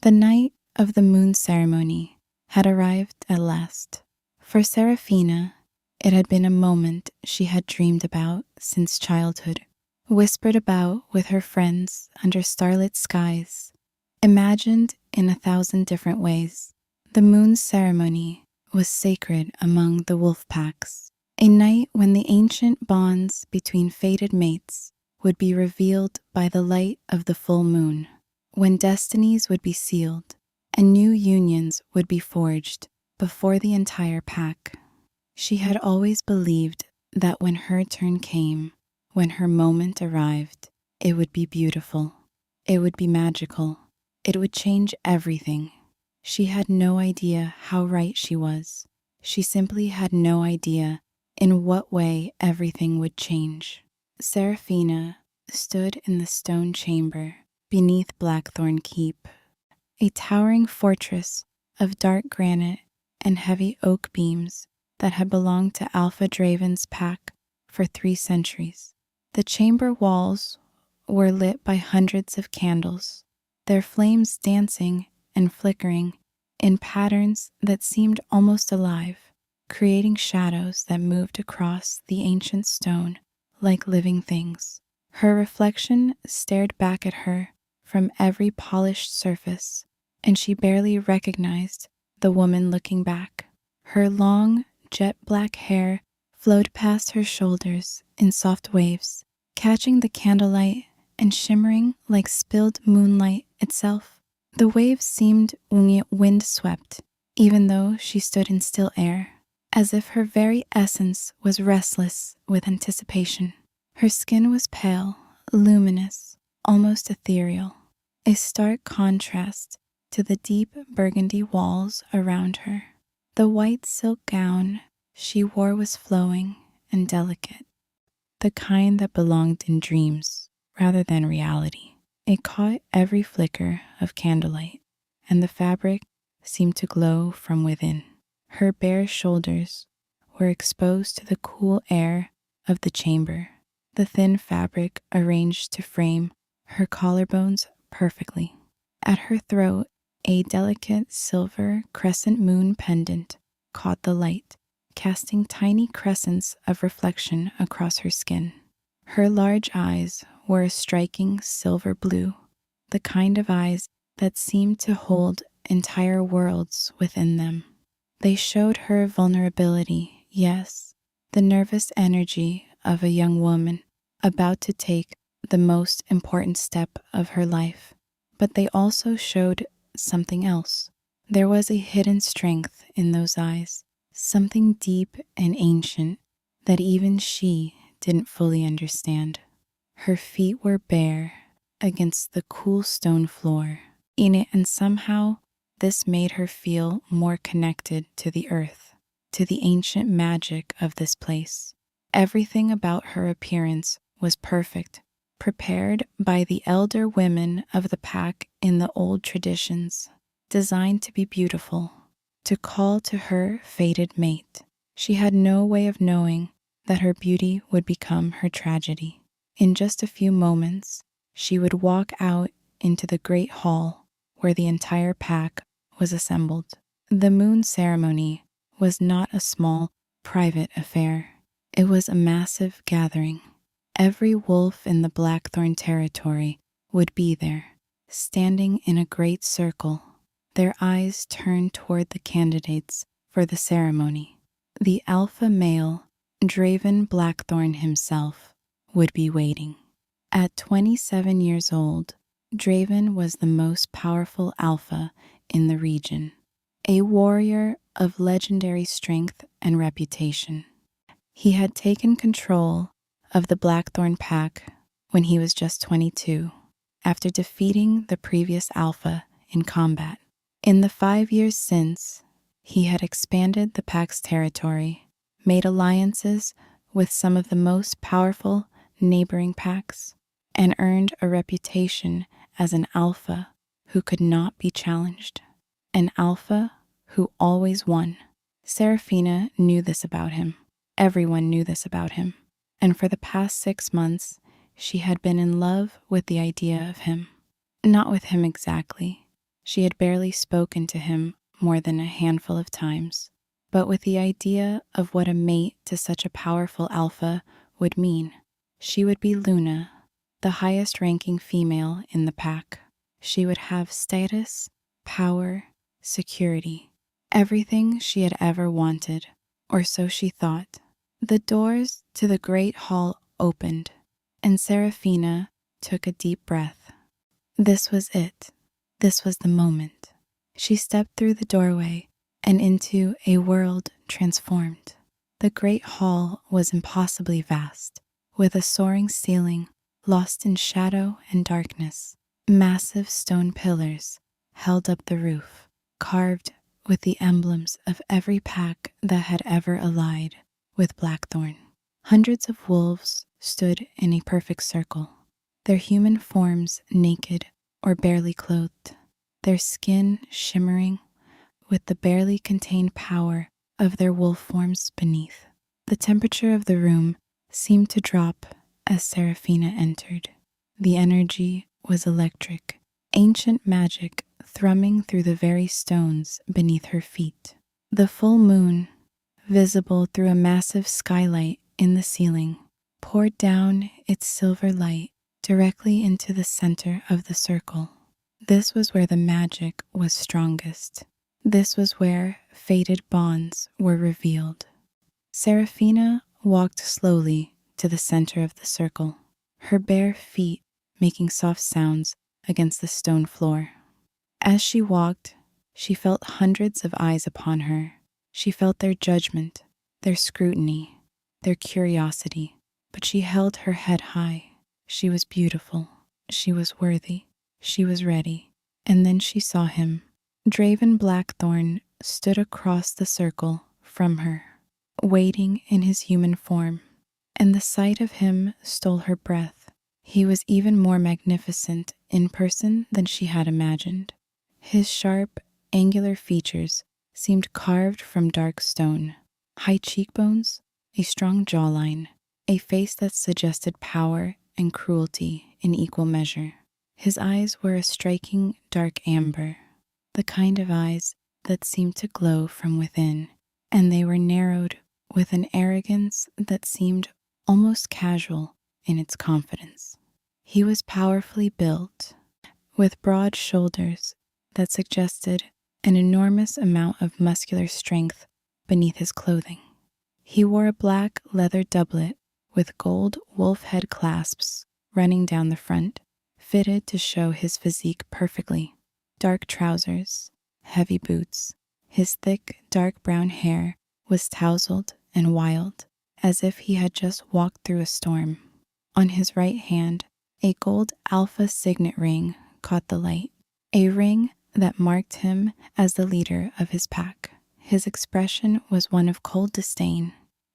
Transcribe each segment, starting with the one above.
The night of the moon ceremony had arrived at last. For Seraphina, it had been a moment she had dreamed about since childhood, whispered about with her friends under starlit skies, imagined in 1,000 different ways. The moon ceremony was sacred among the wolf packs, a night when the ancient bonds between fated mates would be revealed by the light of the full moon, when destinies would be sealed and new unions would be forged before the entire pack. She had always believed that when her turn came, when her moment arrived, it would be beautiful, it would be magical, it would change everything. She had no idea how right she was. She simply had no idea in what way everything would change. Seraphina stood in the stone chamber beneath Blackthorn Keep, a towering fortress of dark granite and heavy oak beams that had belonged to Alpha Draven's pack for 3 centuries. The chamber walls were lit by hundreds of candles, their flames dancing and flickering in patterns that seemed almost alive, creating shadows that moved across the ancient stone like living things. Her reflection stared back at her from every polished surface, and she barely recognized the woman looking back. Her long, jet black hair flowed past her shoulders in soft waves, catching the candlelight and shimmering like spilled moonlight itself. The waves seemed wind-swept, even though she stood in still air, as if her very essence was restless with anticipation. Her skin was pale, luminous, almost ethereal, a stark contrast to the deep burgundy walls around her. The white silk gown she wore was flowing and delicate, the kind that belonged in dreams rather than reality. It caught every flicker of candlelight, and the fabric seemed to glow from within. Her bare shoulders were exposed to the cool air of the chamber, the thin fabric arranged to frame her collarbones perfectly. At her throat, a delicate silver crescent moon pendant caught the light, casting tiny crescents of reflection across her skin. Her large eyes were a striking silver blue, the kind of eyes that seemed to hold entire worlds within them. They showed her vulnerability, yes, the nervous energy of a young woman about to take the most important step of her life. But they also showed something else. There was a hidden strength in those eyes, something deep and ancient that even she didn't fully understand. Her feet were bare against the cool stone floor in it, and somehow this made her feel more connected to the earth, to the ancient magic of this place. Everything about her appearance was perfect, prepared by the elder women of the pack in the old traditions, designed to be beautiful, to call to her fated mate. She had no way of knowing that her beauty would become her tragedy. In just a few moments, she would walk out into the great hall where the entire pack was assembled. The moon ceremony was not a small, private affair. It was a massive gathering. Every wolf in the Blackthorn territory would be there, standing in a great circle, their eyes turned toward the candidates for the ceremony. The alpha male, Draven Blackthorn himself, would be waiting. At 27 years old, Draven was the most powerful alpha in the region, a warrior of legendary strength and reputation. He had taken control of the Blackthorn pack when he was just 22, after defeating the previous alpha in combat. In the 5 years since, he had expanded the pack's territory, made alliances with some of the most powerful neighboring packs, and earned a reputation as an alpha who could not be challenged, an alpha who always won. Seraphina knew this about him. Everyone knew this about him. And for the past 6 months, she had been in love with the idea of him. Not with him exactly, She had barely spoken to him more than a handful of times, but with the idea of what a mate to such a powerful alpha would mean, she would be Luna, the highest ranking female in the pack. She would have status, power, security, everything she had ever wanted, or so she thought. The doors to the great hall opened, and Seraphina took a deep breath. This was it. This was the moment. She stepped through the doorway and into a world transformed. The great hall was impossibly vast, with a soaring ceiling lost in shadow and darkness. Massive stone pillars held up the roof, carved with the emblems of every pack that had ever allied with Blackthorn. Hundreds of wolves stood in a perfect circle, their human forms naked or barely clothed, their skin shimmering with the barely contained power of their wolf forms beneath. The temperature of the room seemed to drop as Seraphina entered. The energy was electric, ancient magic thrumming through the very stones beneath her feet. The full moon, visible through a massive skylight in the ceiling, poured down its silver light directly into the center of the circle. This was where the magic was strongest. This was where fated bonds were revealed. Seraphina walked slowly to the center of the circle, her bare feet making soft sounds against the stone floor. As she walked, she felt hundreds of eyes upon her. She felt their judgment, their scrutiny, their curiosity, but she held her head high. She was beautiful. She was worthy. She was ready. And then she saw him. Draven Blackthorn stood across the circle from her, waiting in his human form, and the sight of him stole her breath. He was even more magnificent in person than she had imagined. His sharp, angular features seemed carved from dark stone. High cheekbones, a strong jawline, a face that suggested power and cruelty in equal measure. His eyes were a striking dark amber, the kind of eyes that seemed to glow from within, and they were narrowed with an arrogance that seemed almost casual in its confidence. He was powerfully built, with broad shoulders that suggested an enormous amount of muscular strength beneath his clothing. He wore a black leather doublet with gold wolf head clasps running down the front, fitted to show his physique perfectly. Dark trousers, heavy boots. His thick, dark brown hair was tousled and wild, as if he had just walked through a storm. On his right hand, a gold alpha signet ring caught the light, a ring that marked him as the leader of his pack. His expression was one of cold disdain,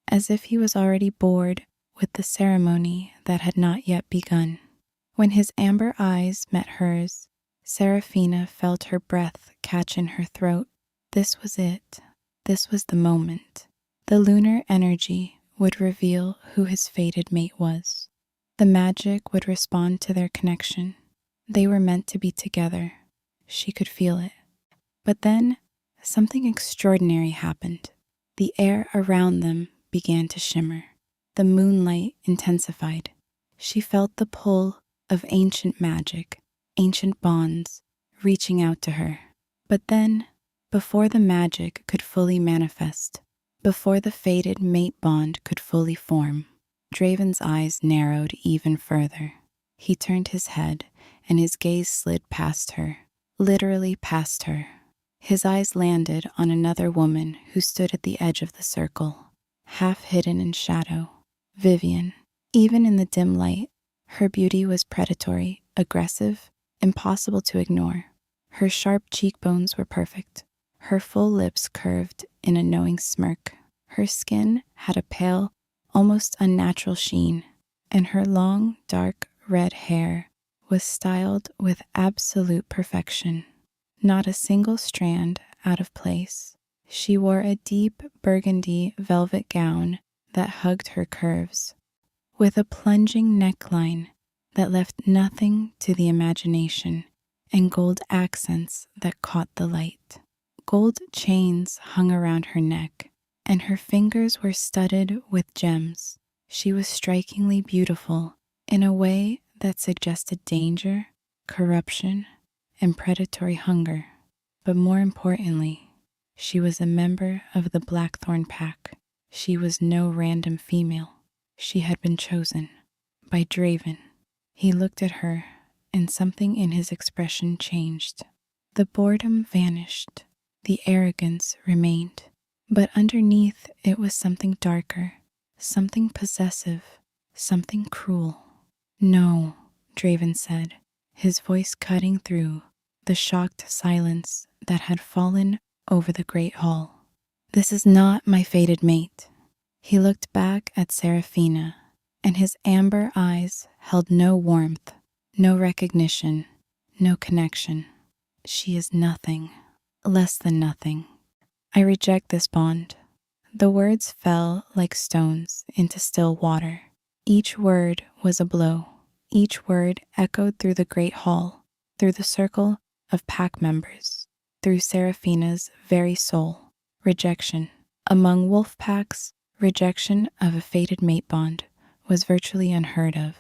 as if he was already bored with the ceremony that had not yet begun. When his amber eyes met hers, Seraphina felt her breath catch in her throat. This was it. This was the moment. The lunar energy would reveal who his fated mate was. The magic would respond to their connection. They were meant to be together. She could feel it. But then, something extraordinary happened. The air around them began to shimmer. The moonlight intensified. She felt the pull of ancient magic, ancient bonds, reaching out to her. But then, before the magic could fully manifest, before the fated mate bond could fully form, Draven's eyes narrowed even further. He turned his head, and his gaze slid past her, literally past her. His eyes landed on another woman who stood at the edge of the circle, half hidden in shadow. Vivian. Even in the dim light, her beauty was predatory, aggressive, impossible to ignore. Her sharp cheekbones were perfect, her full lips curved in a knowing smirk. Her skin had a pale, almost unnatural sheen, and her long, dark red hair was styled with absolute perfection. Not a single strand out of place. She wore a deep burgundy velvet gown that hugged her curves, with a plunging neckline that left nothing to the imagination and gold accents that caught the light. Gold chains hung around her neck, and her fingers were studded with gems. She was strikingly beautiful in a way that suggested danger, corruption, and predatory hunger. But more importantly, she was a member of the Blackthorn Pack. She was no random female. She had been chosen by Draven. He looked at her, and something in his expression changed. The boredom vanished. The arrogance remained. But underneath it was something darker, something possessive, something cruel. "No," Draven said, his voice cutting through the shocked silence that had fallen over the great hall. "This is not my fated mate." He looked back at Seraphina, and his amber eyes held no warmth, no recognition, no connection. "She is nothing, less than nothing. I reject this bond." The words fell like stones into still water. Each word was a blow. Each word echoed through the great hall, through the circle of pack members, through Seraphina's very soul. Rejection. Among wolf packs, rejection of a fated mate bond was virtually unheard of.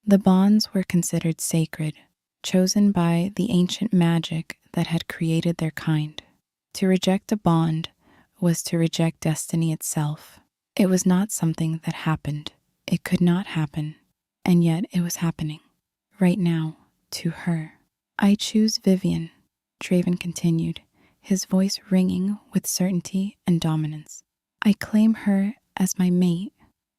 The bonds were considered sacred, chosen by the ancient magic that had created their kind. To reject a bond was to reject destiny itself. It was not something that happened. It could not happen, and yet it was happening. Right now, to her. "I choose Vivian," Draven continued, his voice ringing with certainty and dominance. "I claim her as my mate,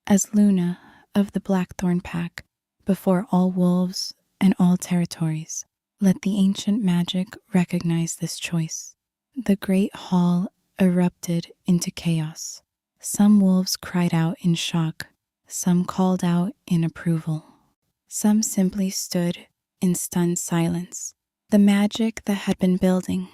as Luna of the Blackthorn Pack, before all wolves and all territories. Let the ancient magic recognize this choice." The great hall erupted into chaos. Some wolves cried out in shock, some called out in approval. Some simply stood in stunned silence. The magic that had been building,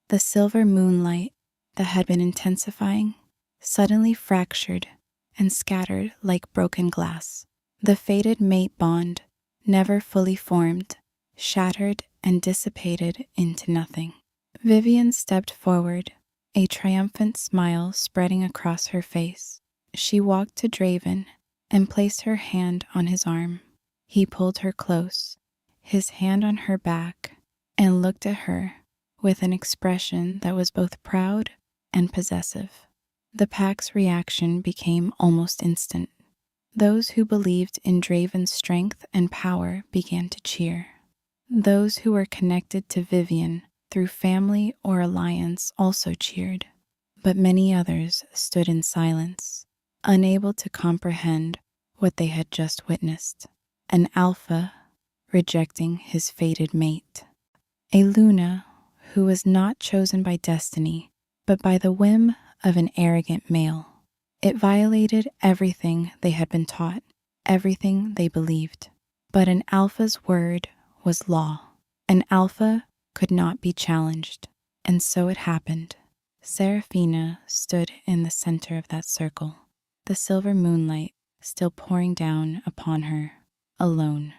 the silver moonlight that had been intensifying, suddenly fractured and scattered like broken glass. The fated mate bond, never fully formed, shattered and dissipated into nothing. Vivian stepped forward, a triumphant smile spreading across her face. She walked to Draven and placed her hand on his arm. He pulled her close, his hand on her back, and looked at her with an expression that was both proud and possessive. The pack's reaction became almost instant. Those who believed in Draven's strength and power began to cheer. Those who were connected to Vivian through family or alliance also cheered, but many others stood in silence, unable to comprehend what they had just witnessed. An alpha rejecting his fated mate. A Luna who was not chosen by destiny, but by the whim of an arrogant male. It violated everything they had been taught, everything they believed. But an alpha's word was law. An alpha could not be challenged. And so it happened. Seraphina stood in the center of that circle, the silver moonlight still pouring down upon her, alone,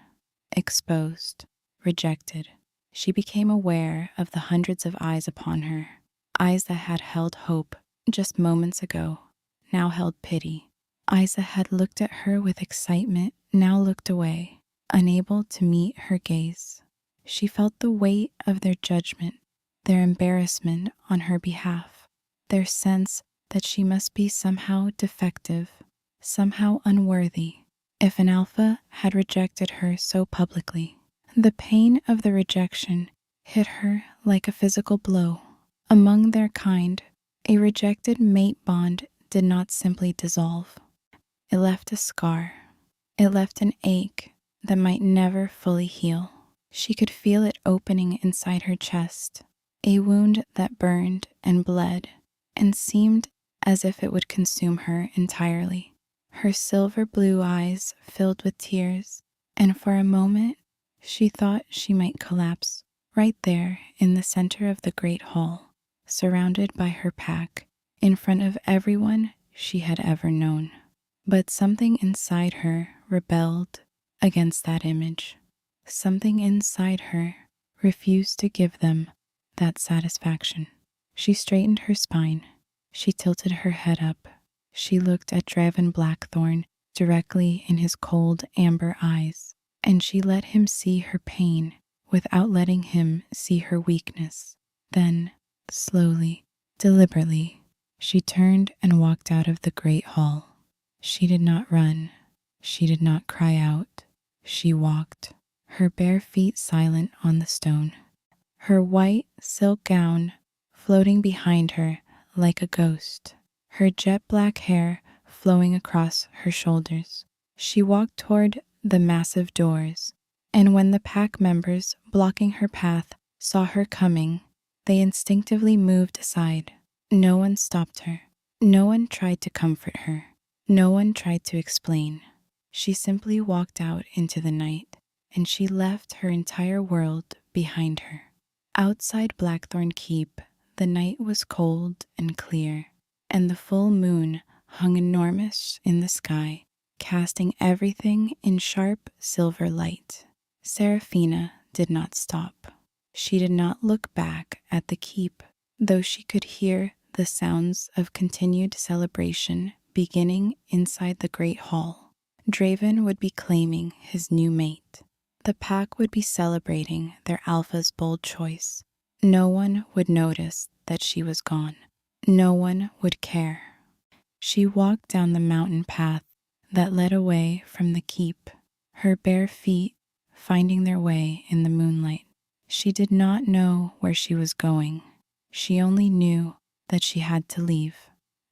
exposed, rejected. She became aware of the hundreds of eyes upon her, eyes that had held hope just moments ago, now held pity. Eyes that had looked at her with excitement now looked away, unable to meet her gaze. She felt the weight of their judgment, their embarrassment on her behalf, their sense that she must be somehow defective, somehow unworthy, if an alpha had rejected her so publicly. The pain of the rejection hit her like a physical blow. Among their kind, a rejected mate bond did not simply dissolve. It left a scar. It left an ache that might never fully heal. She could feel it opening inside her chest, a wound that burned and bled and seemed as if it would consume her entirely. Her silver blue eyes filled with tears, and for a moment she thought she might collapse right there in the center of the great hall, surrounded by her pack, in front of everyone she had ever known. But something inside her rebelled against that image. Something inside her refused to give them that satisfaction. She straightened her spine. She tilted her head up. She looked at Draven Blackthorn directly in his cold amber eyes, and she let him see her pain without letting him see her weakness. Then, slowly, deliberately, she turned and walked out of the great hall. She did not run. She did not cry out. She walked, her bare feet silent on the stone, her white silk gown floating behind her like a ghost, her jet black hair flowing across her shoulders. She walked toward the massive doors, and when the pack members blocking her path saw her coming, they instinctively moved aside. No one stopped her. No one tried to comfort her. No one tried to explain. She simply walked out into the night, and she left her entire world behind her. Outside Blackthorn Keep, the night was cold and clear, and the full moon hung enormous in the sky, casting everything in sharp silver light. Seraphina did not stop. She did not look back at the keep, though she could hear the sounds of continued celebration beginning inside the great hall. Draven would be claiming his new mate. The pack would be celebrating their alpha's bold choice. No one would notice that she was gone. No one would care. She walked down the mountain path that led away from the keep, her bare feet finding their way in the moonlight. She did not know where she was going. She only knew that she had to leave,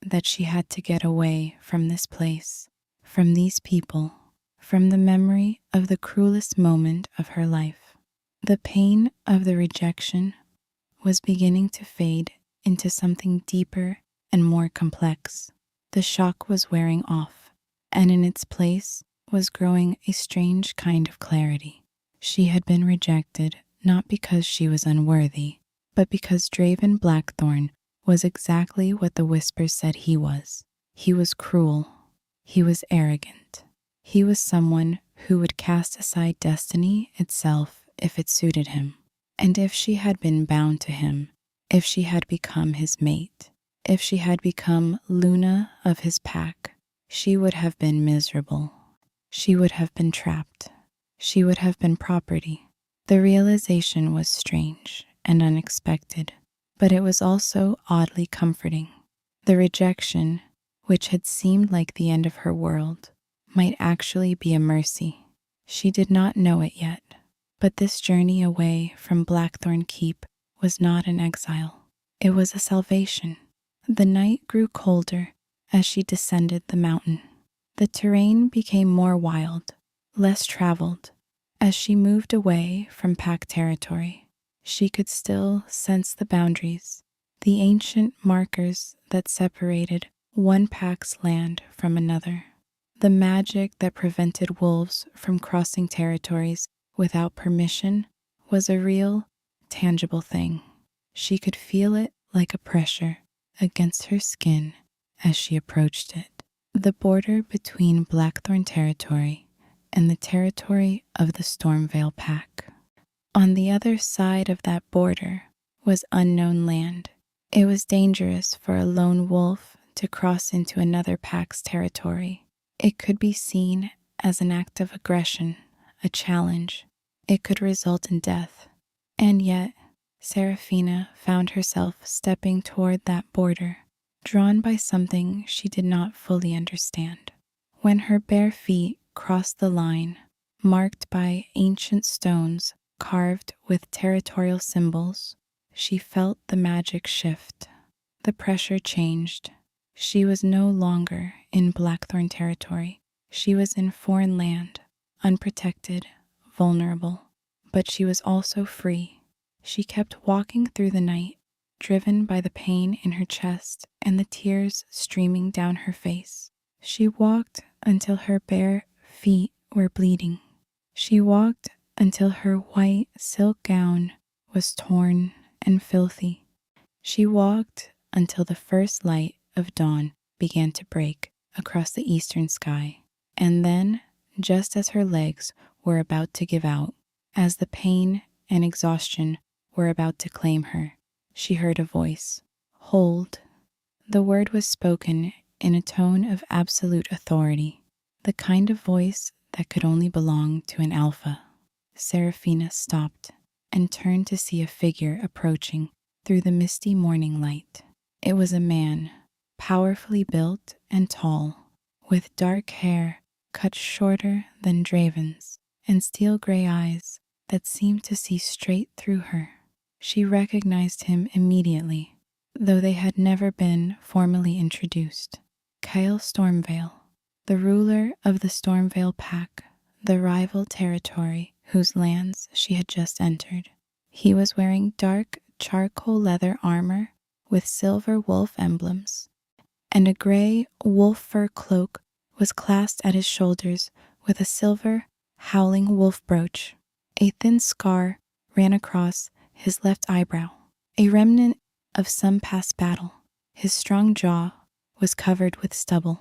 that she had to get away from this place, from these people, from the memory of the cruelest moment of her life. The pain of the rejection was beginning to fade into something deeper and more complex. The shock was wearing off, and in its place was growing a strange kind of clarity. She had been rejected not because she was unworthy, but because Draven Blackthorn was exactly what the whispers said he was. He was cruel. He was arrogant. He was someone who would cast aside destiny itself if it suited him. And if she had been bound to him, if she had become his mate, if she had become Luna of his pack, she would have been miserable. She would have been trapped. She would have been property. The realization was strange and unexpected, but it was also oddly comforting. The rejection, which had seemed like the end of her world, might actually be a mercy. She did not know it yet, but this journey away from Blackthorn Keep was not an exile. It was a salvation. The night grew colder as she descended the mountain. The terrain became more wild, less traveled. As she moved away from pack territory, she could still sense the boundaries, the ancient markers that separated one pack's land from another. The magic that prevented wolves from crossing territories without permission was a real, tangible thing. She could feel it like a pressure against her skin as she approached it. The border between Blackthorn territory and the territory of the Stormvale pack. On the other side of that border was unknown land. It was dangerous for a lone wolf to cross into another pack's territory. It could be seen as an act of aggression, a challenge. It could result in death. And yet, Seraphina found herself stepping toward that border, drawn by something she did not fully understand. When her bare feet crossed the line, marked by ancient stones carved with territorial symbols, she felt the magic shift. The pressure changed. She was no longer in Blackthorn territory. She was in foreign land, unprotected, vulnerable, but she was also free. She kept walking through the night, driven by the pain in her chest and the tears streaming down her face. She walked until her bare feet were bleeding. She walked until her white silk gown was torn and filthy. She walked until the first light of dawn began to break across the eastern sky. And then, just as her legs were about to give out, as the pain and exhaustion were about to claim her, she heard a voice. Hold. The word was spoken in a tone of absolute authority, the kind of voice that could only belong to an alpha. Seraphina stopped and turned to see a figure approaching through the misty morning light. It was a man, powerfully built and tall, with dark hair cut shorter than Draven's and steel gray eyes that seemed to see straight through her. She recognized him immediately, though they had never been formally introduced. Kyle Stormvale, the ruler of the Stormvale Pack, the rival territory whose lands she had just entered. He was wearing dark charcoal leather armor with silver wolf emblems, and a gray wolf fur cloak was clasped at his shoulders with a silver, howling wolf brooch. A thin scar ran across his left eyebrow, a remnant of some past battle. His strong jaw was covered with stubble,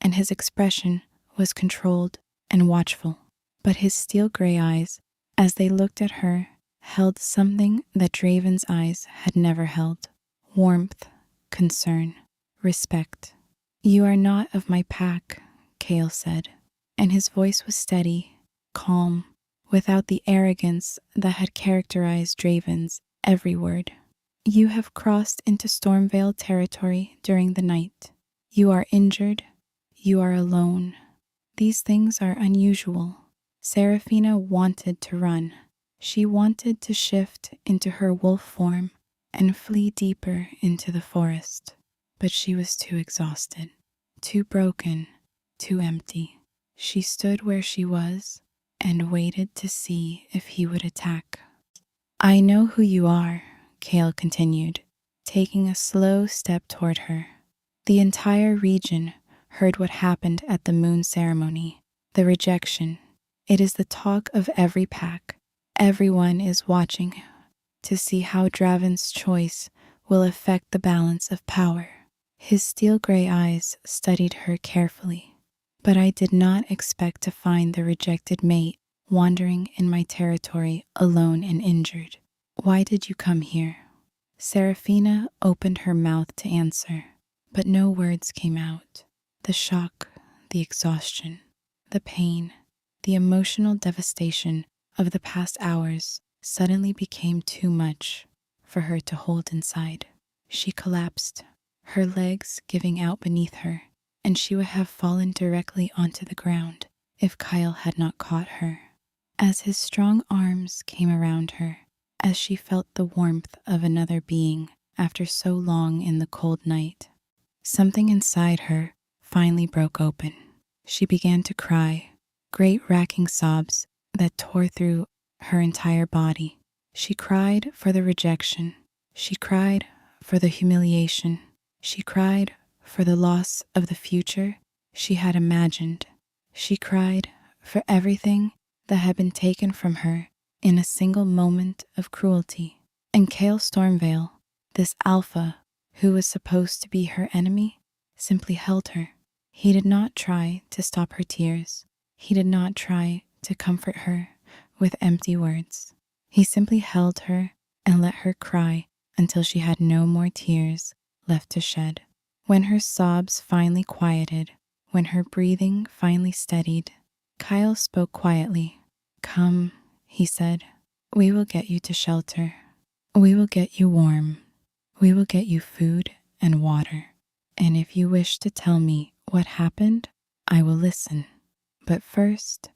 and his expression was controlled and watchful. But his steel gray eyes, as they looked at her, held something that Draven's eyes had never held: warmth, concern, respect. You are not of my pack, Kale said, and his voice was steady, calm, without the arrogance that had characterized Draven's every word. You have crossed into Stormvale territory during the night. You are injured. You are alone. These things are unusual. Seraphina wanted to run. She wanted to shift into her wolf form and flee deeper into the forest. But she was too exhausted, too broken, too empty. She stood where she was and waited to see if he would attack. I know who you are, Kale continued, taking a slow step toward her. The entire region heard what happened at the moon ceremony, the rejection. It is the talk of every pack. Everyone is watching to see how Draven's choice will affect the balance of power. His steel gray eyes studied her carefully. But I did not expect to find the rejected mate wandering in my territory alone and injured. Why did you come here? Seraphina opened her mouth to answer, but no words came out. The shock, the exhaustion, the pain, the emotional devastation of the past hours suddenly became too much for her to hold inside. She collapsed, her legs giving out beneath her, and she would have fallen directly onto the ground if Kyle had not caught her. As his strong arms came around her, as she felt the warmth of another being after so long in the cold night, something inside her finally broke open. She began to cry, great racking sobs that tore through her entire body. She cried for the rejection. She cried for the humiliation. She cried for the loss of the future she had imagined. She cried for everything that had been taken from her in a single moment of cruelty. And Kale Stormvale, this alpha who was supposed to be her enemy, simply held her. He did not try to stop her tears. He did not try to comfort her with empty words. He simply held her and let her cry until she had no more tears left to shed. When her sobs finally quieted, when her breathing finally steadied, Kyle spoke quietly. Come, he said. We will get you to shelter. We will get you warm. We will get you food and water. And if you wish to tell me what happened, I will listen. But first,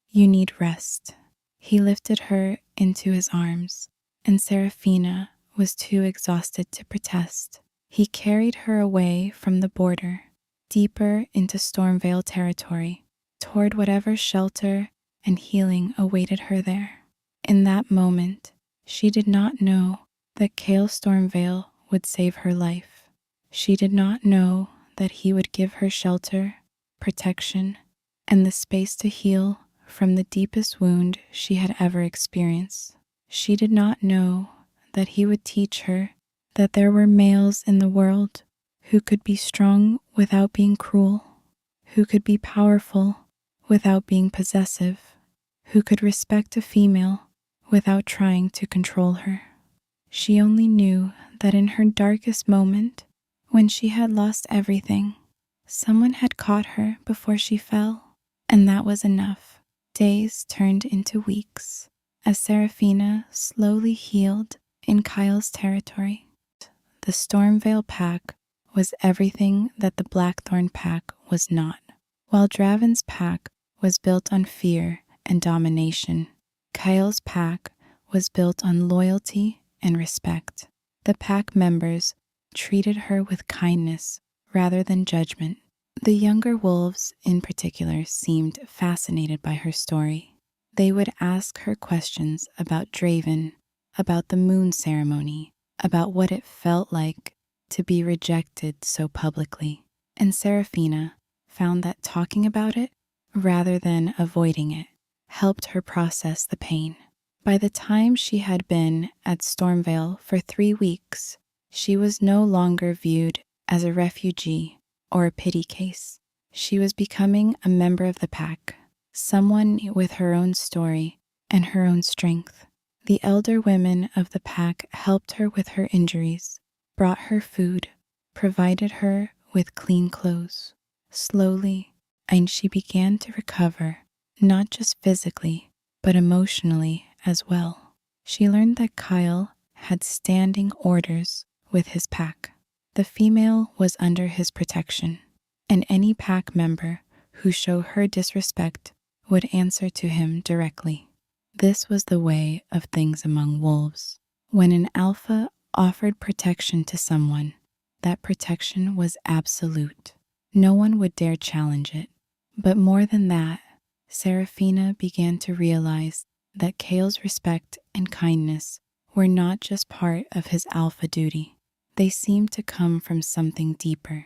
you need rest. He lifted her into his arms, and Seraphina was too exhausted to protest. He carried her away from the border, deeper into Stormvale territory, toward whatever shelter and healing awaited her there. In that moment, she did not know that Kale Stormvale would save her life. She did not know that he would give her shelter, protection, and the space to heal from the deepest wound she had ever experienced. She did not know that he would teach her that there were males in the world who could be strong without being cruel, who could be powerful without being possessive, who could respect a female without trying to control her. She only knew that in her darkest moment, when she had lost everything, someone had caught her before she fell, and that was enough. Days turned into weeks as Seraphina slowly healed in Kyle's territory. The Stormvale pack was everything that the Blackthorn pack was not. While Draven's pack was built on fear and domination, Kyle's pack was built on loyalty and respect. The pack members treated her with kindness rather than judgment. The younger wolves in particular seemed fascinated by her story. They would ask her questions about Draven, about the moon ceremony, about what it felt like to be rejected so publicly. And Seraphina found that talking about it, rather than avoiding it, helped her process the pain. By the time she had been at Stormvale for 3 weeks, she was no longer viewed as a refugee or a pity case. She was becoming a member of the pack, someone with her own story and her own strength. The elder women of the pack helped her with her injuries, brought her food, provided her with clean clothes. Slowly, and she began to recover, not just physically, but emotionally as well. She learned that Kyle had standing orders with his pack. The female was under his protection, and any pack member who showed her disrespect would answer to him directly. This was the way of things among wolves. When an alpha offered protection to someone, that protection was absolute. No one would dare challenge it. But more than that, Seraphina began to realize that Kale's respect and kindness were not just part of his alpha duty. They seemed to come from something deeper.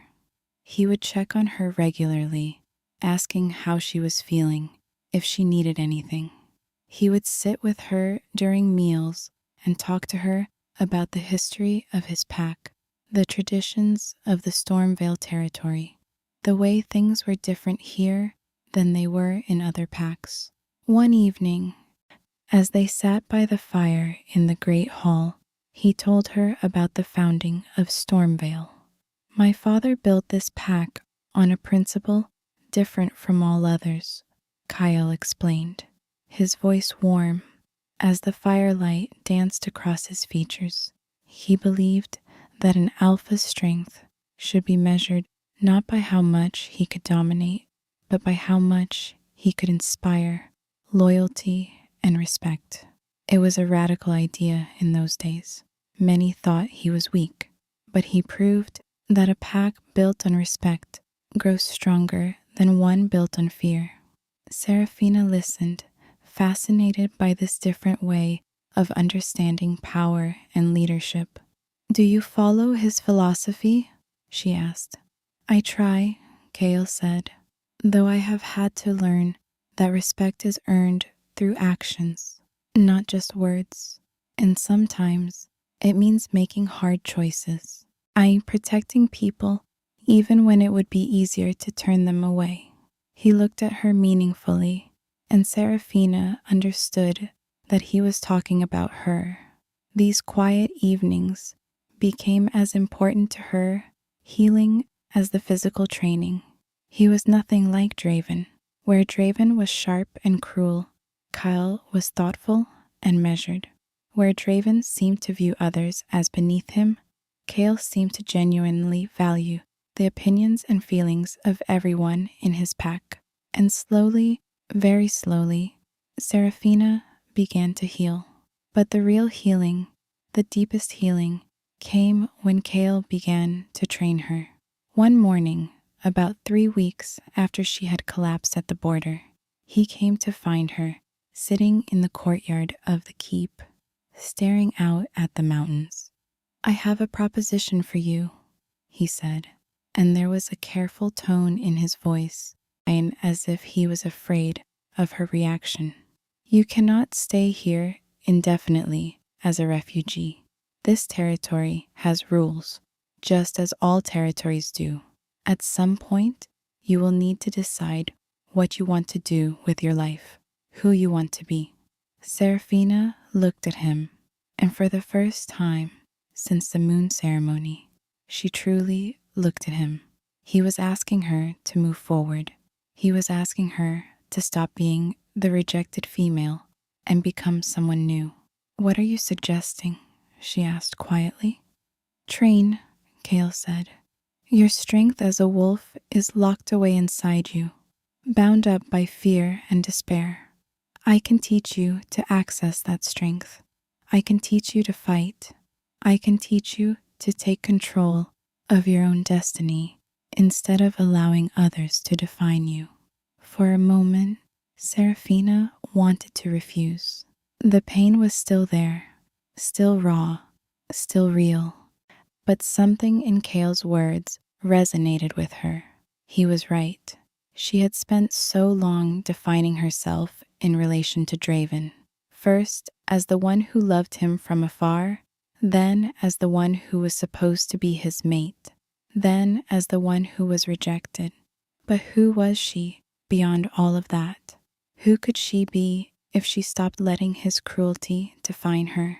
He would check on her regularly, asking how she was feeling, if she needed anything. He would sit with her during meals and talk to her about the history of his pack, the traditions of the Stormvale territory, the way things were different here than they were in other packs. One evening, as they sat by the fire in the great hall, he told her about the founding of Stormvale. My father built this pack on a principle different from all others, Kyle explained, his voice warm as the firelight danced across his features. He believed that an alpha's strength should be measured not by how much he could dominate, but by how much he could inspire loyalty and respect. It was a radical idea in those days. Many thought he was weak, but he proved that a pack built on respect grows stronger than one built on fear. Seraphina listened, fascinated by this different way of understanding power and leadership. "Do you follow his philosophy?" she asked. "I try," Kale said, "though I have had to learn that respect is earned through actions, not just words. And sometimes it means making hard choices. I'm protecting people even when it would be easier to turn them away." He looked at her meaningfully, and Seraphina understood that he was talking about her. These quiet evenings became as important to her healing as the physical training. He was nothing like Draven. Where Draven was sharp and cruel, Kyle was thoughtful and measured. Where Draven seemed to view others as beneath him, Kale seemed to genuinely value the opinions and feelings of everyone in his pack. And slowly, very slowly, Seraphina began to heal. But the real healing, the deepest healing, came when Kale began to train her. One morning, about 3 weeks after she had collapsed at the border, he came to find her sitting in the courtyard of the keep, staring out at the mountains. "I have a proposition for you," he said, and there was a careful tone in his voice, and as if he was afraid of her reaction. "You cannot stay here indefinitely as a refugee. This territory has rules, just as all territories do. At some point, you will need to decide what you want to do with your life, who you want to be." Seraphina looked at him, and for the first time since the moon ceremony, she truly looked at him. He was asking her to move forward. He was asking her to stop being the rejected female and become someone new. "What are you suggesting?" she asked quietly. "Train," Kale said. "Your strength as a wolf is locked away inside you, bound up by fear and despair. I can teach you to access that strength. I can teach you to fight. I can teach you to take control of your own destiny instead of allowing others to define you." For a moment, Serafina wanted to refuse. The pain was still there, still raw, still real. But something in Kale's words resonated with her. He was right. She had spent so long defining herself in relation to Draven, first as the one who loved him from afar, then as the one who was supposed to be his mate, then as the one who was rejected. But who was she beyond all of that? Who could she be if she stopped letting his cruelty define her?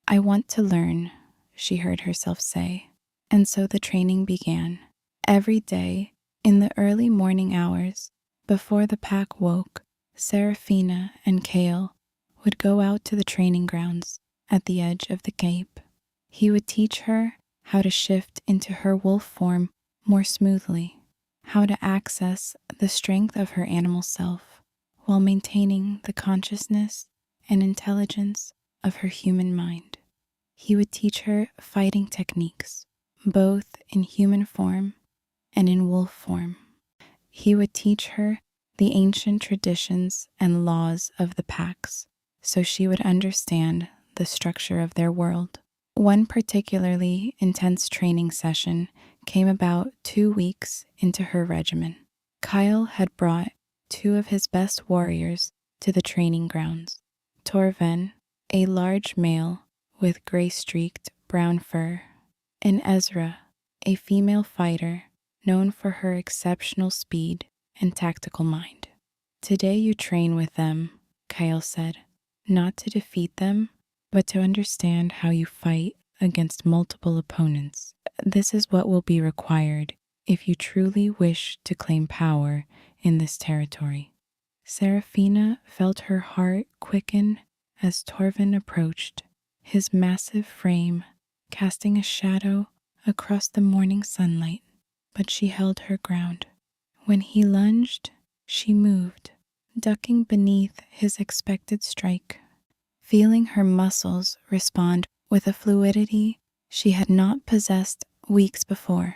"I want to learn," she heard herself say. And so the training began. Every day, in the early morning hours, before the pack woke, Serafina and Kale would go out to the training grounds at the edge of the cape. He would teach her how to shift into her wolf form more smoothly, how to access the strength of her animal self while maintaining the consciousness and intelligence of her human mind. He would teach her fighting techniques, both in human form and in wolf form. He would teach her the ancient traditions and laws of the packs so she would understand the structure of their world. One particularly intense training session came about 2 weeks into her regimen. Kyle had brought 2 of his best warriors to the training grounds. Torven, a large male with gray-streaked brown fur, and Ezra, a female fighter known for her exceptional speed and tactical mind. "Today you train with them," Kyle said, "not to defeat them, but to understand how you fight against multiple opponents. This is what will be required if you truly wish to claim power in this territory." Serafina felt her heart quicken as Torven approached, his massive frame casting a shadow across the morning sunlight, but she held her ground. When he lunged, she moved, ducking beneath his expected strike, feeling her muscles respond with a fluidity she had not possessed weeks before.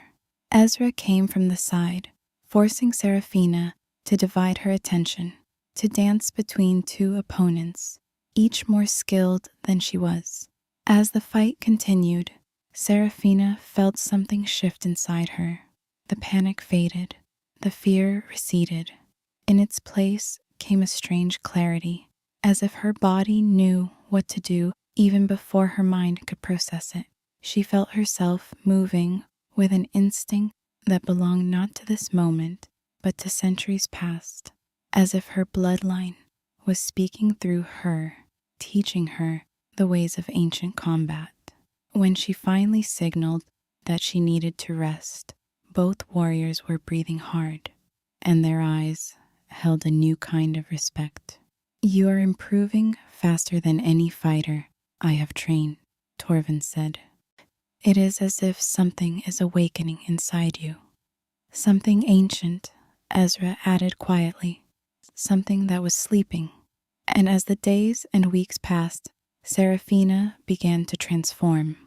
Ezra came from the side, forcing Serafina to divide her attention, to dance between 2 opponents, each more skilled than she was. As the fight continued, Serafina felt something shift inside her. The panic faded, the fear receded. In its place came a strange clarity, as if her body knew what to do even before her mind could process it. She felt herself moving with an instinct that belonged not to this moment, but to centuries past, as if her bloodline was speaking through her, teaching her the ways of ancient combat. When she finally signaled that she needed to rest, both warriors were breathing hard, and their eyes held a new kind of respect. "You are improving faster than any fighter I have trained," Torven said. "It is as if something is awakening inside you." "Something ancient," Ezra added quietly, "something that was sleeping." And as the days and weeks passed, Serafina began to transform.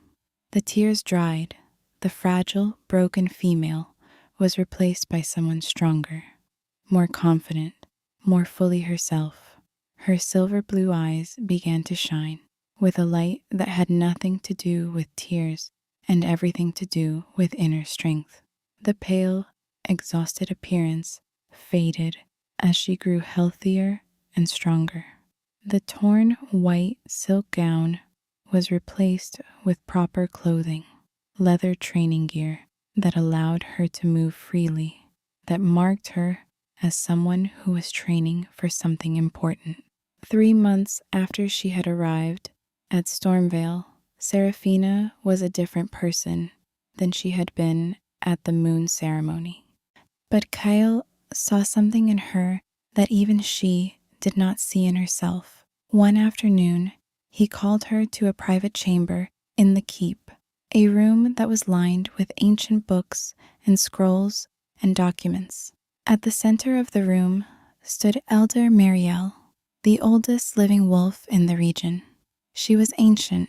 The tears dried. The fragile, broken female was replaced by someone stronger, more confident, more fully herself. Her silver blue eyes began to shine with a light that had nothing to do with tears and everything to do with inner strength. The pale, exhausted appearance faded as she grew healthier and stronger. The torn white silk gown was replaced with proper clothing, leather training gear that allowed her to move freely, that marked her as someone who was training for something important. 3 months after she had arrived at Stormvale, Seraphina was a different person than she had been at the moon ceremony. But Kyle saw something in her that even she did not see in herself. One afternoon, he called her to a private chamber in the keep, a room that was lined with ancient books and scrolls and documents. At the center of the room stood Elder Marielle, the oldest living wolf in the region. She was ancient,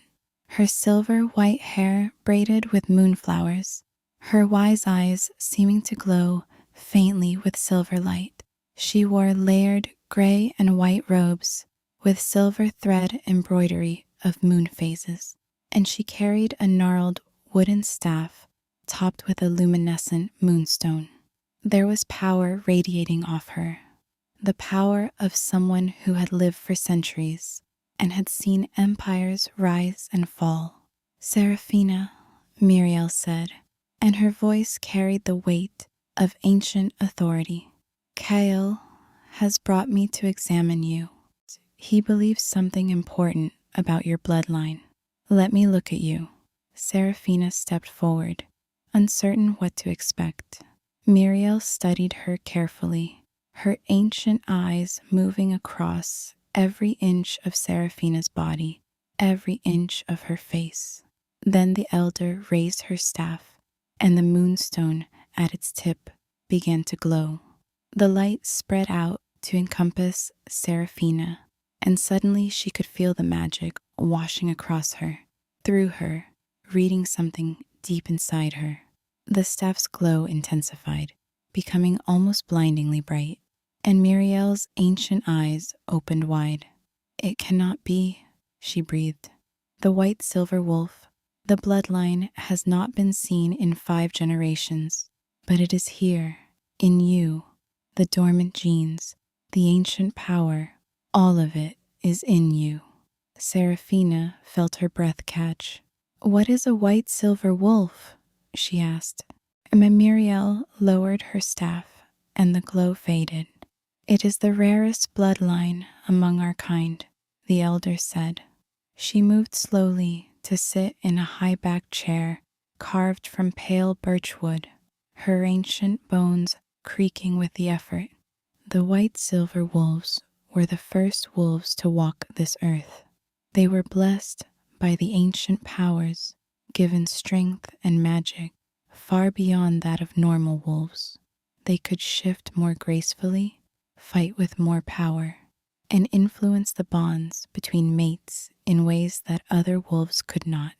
her silver white hair braided with moonflowers, her wise eyes seeming to glow faintly with silver light. She wore layered gray and white robes with silver thread embroidery of moon phases, and she carried a gnarled wooden staff topped with a luminescent moonstone. There was power radiating off her, the power of someone who had lived for centuries and had seen empires rise and fall. "Seraphina," Muriel said, and her voice carried the weight of ancient authority. "Kyle has brought me to examine you. He believes something important about your bloodline. Let me look at you." Seraphina stepped forward, uncertain what to expect. Muriel studied her carefully, her ancient eyes moving across every inch of Seraphina's body, every inch of her face. Then the elder raised her staff, and the moonstone at its tip began to glow. The light spread out to encompass Seraphina, and suddenly she could feel the magic washing across her, through her, reading something deep inside her. The staff's glow intensified, becoming almost blindingly bright, and Muriel's ancient eyes opened wide. "It cannot be," she breathed. "The white silver wolf, the bloodline has not been seen in 5 generations, but it is here, in you, the dormant genes, the ancient power, all of it is in you." Seraphina felt her breath catch. "What is a white silver wolf?" she asked. Muriel lowered her staff, and the glow faded. "It is the rarest bloodline among our kind," the elder said. She moved slowly to sit in a high-backed chair carved from pale birchwood, her ancient bones creaking with the effort. "The white silver wolves were the first wolves to walk this earth. They were blessed by the ancient powers, given strength and magic far beyond that of normal wolves. They could shift more gracefully, fight with more power, and influence the bonds between mates in ways that other wolves could not.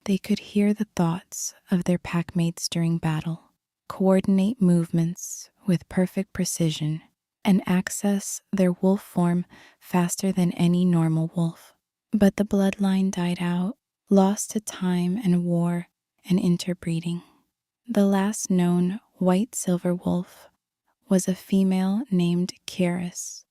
They could hear the thoughts of their packmates during battle, coordinate movements with perfect precision, and access their wolf form faster than any normal wolf. But the bloodline died out, lost to time and war and interbreeding. The last known white silver wolf was a female named Kiris,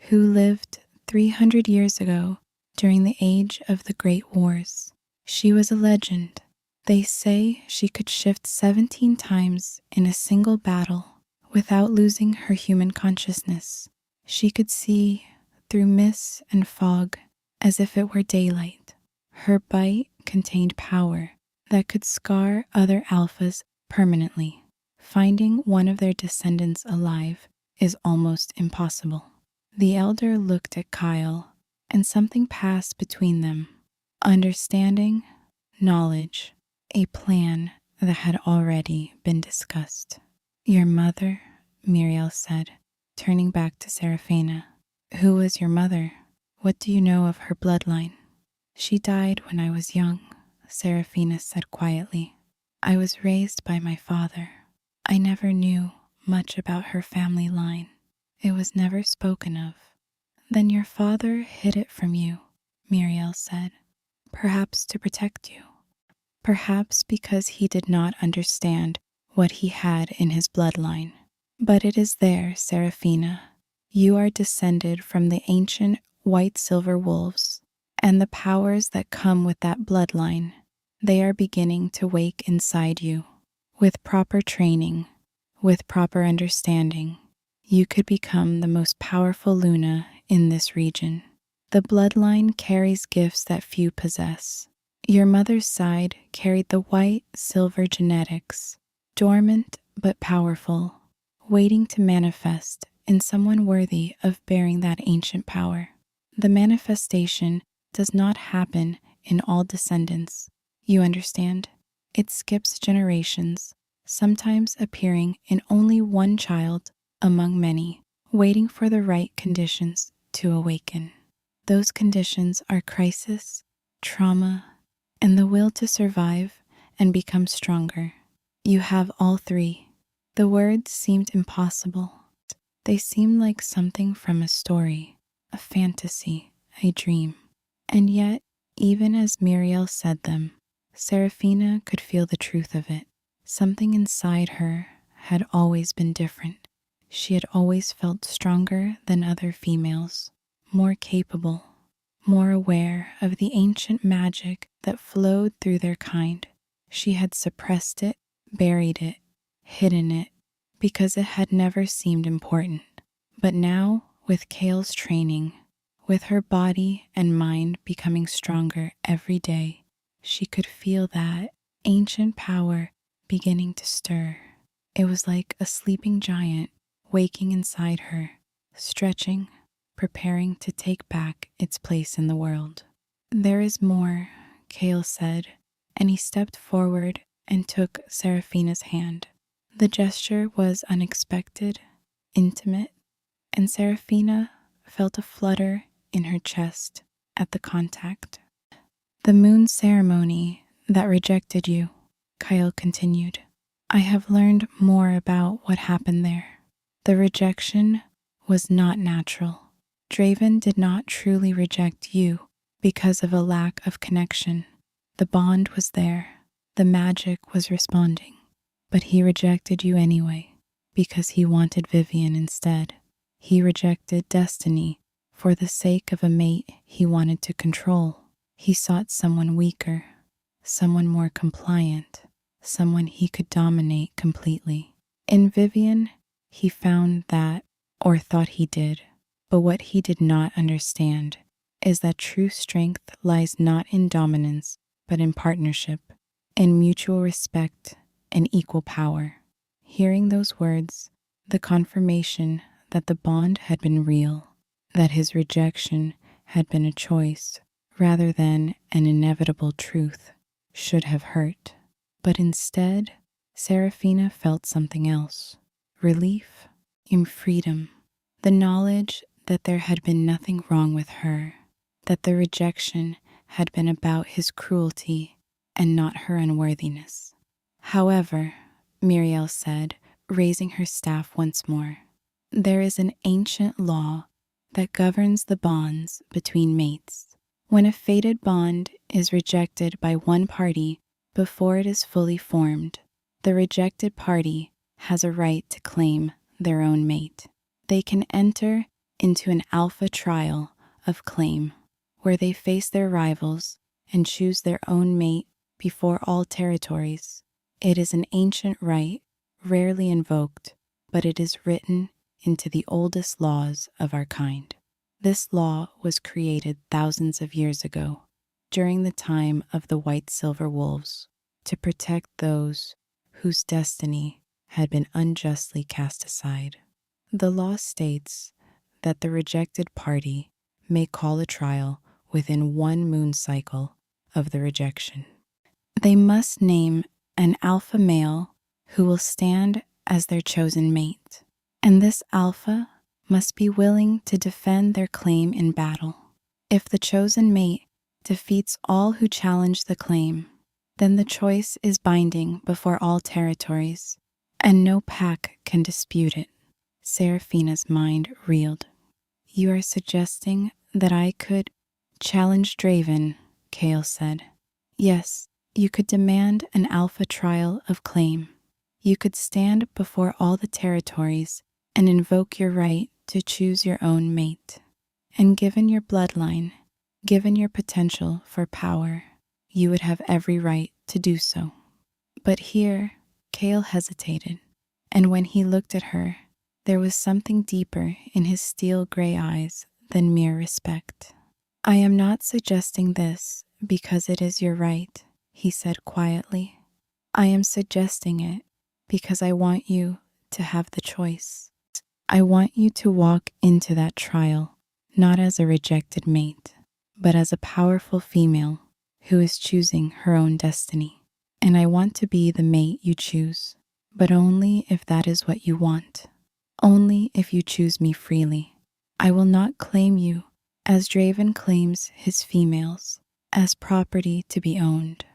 who lived 300 years ago during the age of the Great Wars. She was a legend. They say she could shift 17 times in a single battle without losing her human consciousness. She could see through mist and fog as if it were daylight. Her bite contained power that could scar other alphas permanently. Finding one of their descendants alive is almost impossible. The elder looked at Kyle, and something passed between them. Understanding, knowledge, a plan that had already been discussed. "Your mother," Muriel said, turning back to Seraphina. "Who was your mother? What do you know of her bloodline?" "She died when I was young," Seraphina said quietly. "I was raised by my father. I never knew much about her family line. It was never spoken of." "Then your father hid it from you," Muriel said. "Perhaps to protect you. Perhaps because he did not understand what he had in his bloodline. But it is there, Seraphina. You are descended from the ancient white silver wolves, and the powers that come with that bloodline, they are beginning to wake inside you. With proper training, with proper understanding, you could become the most powerful Luna in this region. The bloodline carries gifts that few possess. Your mother's side carried the white silver genetics, dormant but powerful, waiting to manifest in someone worthy of bearing that ancient power. The manifestation does not happen in all descendants. You understand? It skips generations, sometimes appearing in only one child among many, waiting for the right conditions to awaken. Those conditions are crisis, trauma, and the will to survive and become stronger. You have all three. The words seemed impossible. They seemed like something from a story, a fantasy, a dream. And yet, even as Muriel said them, Seraphina could feel the truth of it. Something inside her had always been different. She had always felt stronger than other females, more capable, more aware of the ancient magic that flowed through their kind. She had suppressed it, buried it, hidden it, because it had never seemed important. But now, with Kale's training, with her body and mind becoming stronger every day, she could feel that ancient power beginning to stir. It was like a sleeping giant waking inside her, stretching, preparing to take back its place in the world. There is more, Kale said, and he stepped forward and took Seraphina's hand. The gesture was unexpected, intimate, and Seraphina felt a flutter in her chest at the contact. The moon ceremony that rejected you, Kyle continued. I have learned more about what happened there. The rejection was not natural. Draven did not truly reject you because of a lack of connection. The bond was there. The magic was responding. But he rejected you anyway because he wanted Vivian instead. He rejected destiny for the sake of a mate he wanted to control. He sought someone weaker, someone more compliant, someone he could dominate completely. In Vivian, he found that, or thought he did, but what he did not understand is that true strength lies not in dominance, but in partnership, in mutual respect and equal power. Hearing those words, the confirmation that the bond had been real, that his rejection had been a choice rather than an inevitable truth, should have hurt. But instead, Seraphina felt something else. Relief and freedom. The knowledge that there had been nothing wrong with her, that the rejection had been about his cruelty and not her unworthiness. However, Muriel said, raising her staff once more, there is an ancient law that governs the bonds between mates. When a fated bond is rejected by one party before it is fully formed, the rejected party has a right to claim their own mate. They can enter into an alpha trial of claim, where they face their rivals and choose their own mate before all territories. It is an ancient right, rarely invoked, but it is written into the oldest laws of our kind. This law was created thousands of years ago, during the time of the white silver wolves, to protect those whose destiny had been unjustly cast aside. The law states that the rejected party may call a trial within 1 moon cycle of the rejection. They must name an alpha male who will stand as their chosen mate, and this alpha must be willing to defend their claim in battle. If the chosen mate defeats all who challenge the claim, then the choice is binding before all territories, and no pack can dispute it. Seraphina's mind reeled. You are suggesting that I could challenge Draven, Kale said. Yes, you could demand an alpha trial of claim. You could stand before all the territories and invoke your right to choose your own mate. And given your bloodline, given your potential for power, you would have every right to do so. But here, Kale hesitated, and when he looked at her, there was something deeper in his steel gray eyes than mere respect. I am not suggesting this because it is your right, he said quietly. I am suggesting it because I want you to have the choice. I want you to walk into that trial, not as a rejected mate, but as a powerful female who is choosing her own destiny. And I want to be the mate you choose, but only if that is what you want. Only if you choose me freely. I will not claim you as Draven claims his females, as property to be owned.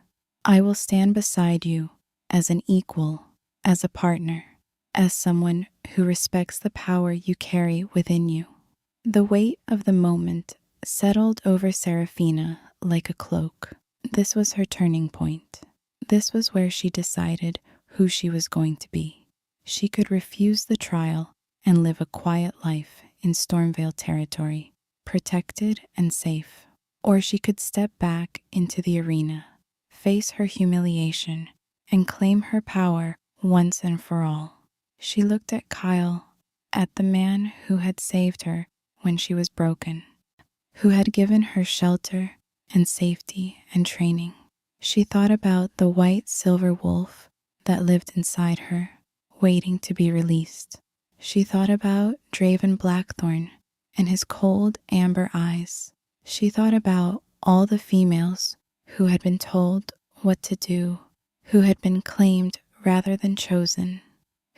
I will stand beside you as an equal, as a partner, as someone who respects the power you carry within you. The weight of the moment settled over Seraphina like a cloak. This was her turning point. This was where she decided who she was going to be. She could refuse the trial and live a quiet life in Stormvale territory, protected and safe. Or she could step back into the arena, face her humiliation, and claim her power once and for all. She looked at Kyle, at the man who had saved her when she was broken, who had given her shelter and safety and training. She thought about the white silver wolf that lived inside her, waiting to be released. She thought about Draven Blackthorn and his cold amber eyes. She thought about all the females who had been told what to do, who had been claimed rather than chosen,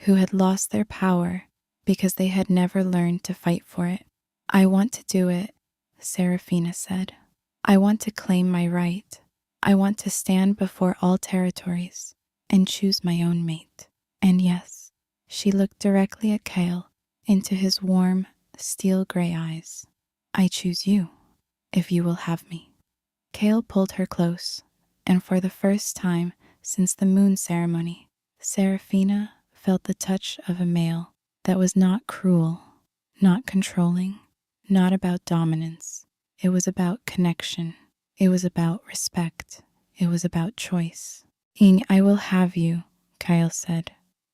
who had lost their power because they had never learned to fight for it. I want to do it, Seraphina said. I want to claim my right. I want to stand before all territories and choose my own mate. And yes, she looked directly at Kale into his warm, steel gray eyes. I choose you, if you will have me. Kale pulled her close, and for the first time since the moon ceremony, Seraphina felt the touch of a male that was not cruel, not controlling, not about dominance. It was about connection. It was about respect. It was about choice. I will have you, Kyle said,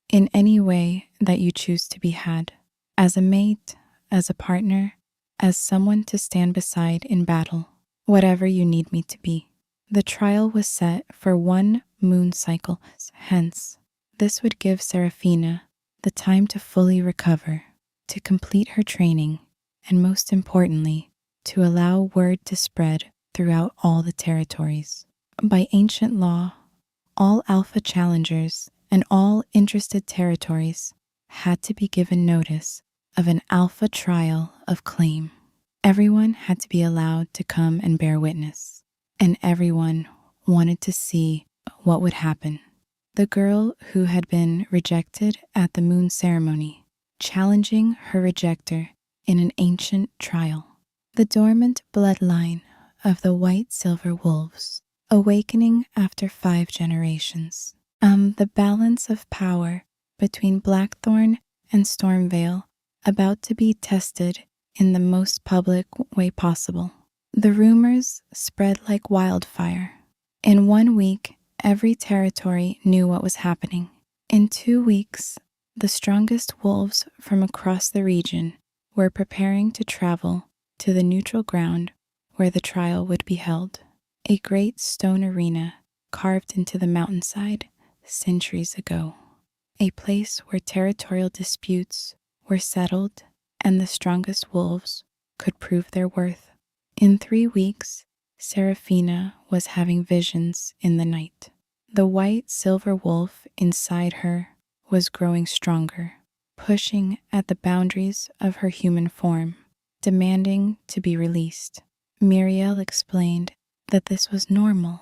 in any way that you choose to be had, as a mate, as a partner, as someone to stand beside in battle, whatever you need me to be. The trial was set for 1 moon cycle, hence, this would give Seraphina the time to fully recover, to complete her training, and most importantly, to allow word to spread throughout all the territories. By ancient law, all alpha challengers and all interested territories had to be given notice of an alpha trial of claim. Everyone had to be allowed to come and bear witness, and everyone wanted to see what would happen. The girl who had been rejected at the moon ceremony, challenging her rejector in an ancient trial. The dormant bloodline of the white silver wolves, awakening after 5 generations. The balance of power between Blackthorn and Stormvale about to be tested in the most public way possible. The rumors spread like wildfire. In 1 week, every territory knew what was happening. In 2 weeks, the strongest wolves from across the region were preparing to travel to the neutral ground where the trial would be held. A great stone arena carved into the mountainside centuries ago. A place where territorial disputes were settled and the strongest wolves could prove their worth. In 3 weeks, Seraphina was having visions in the night. The white silver wolf inside her was growing stronger, pushing at the boundaries of her human form, demanding to be released. Muriel explained that this was normal.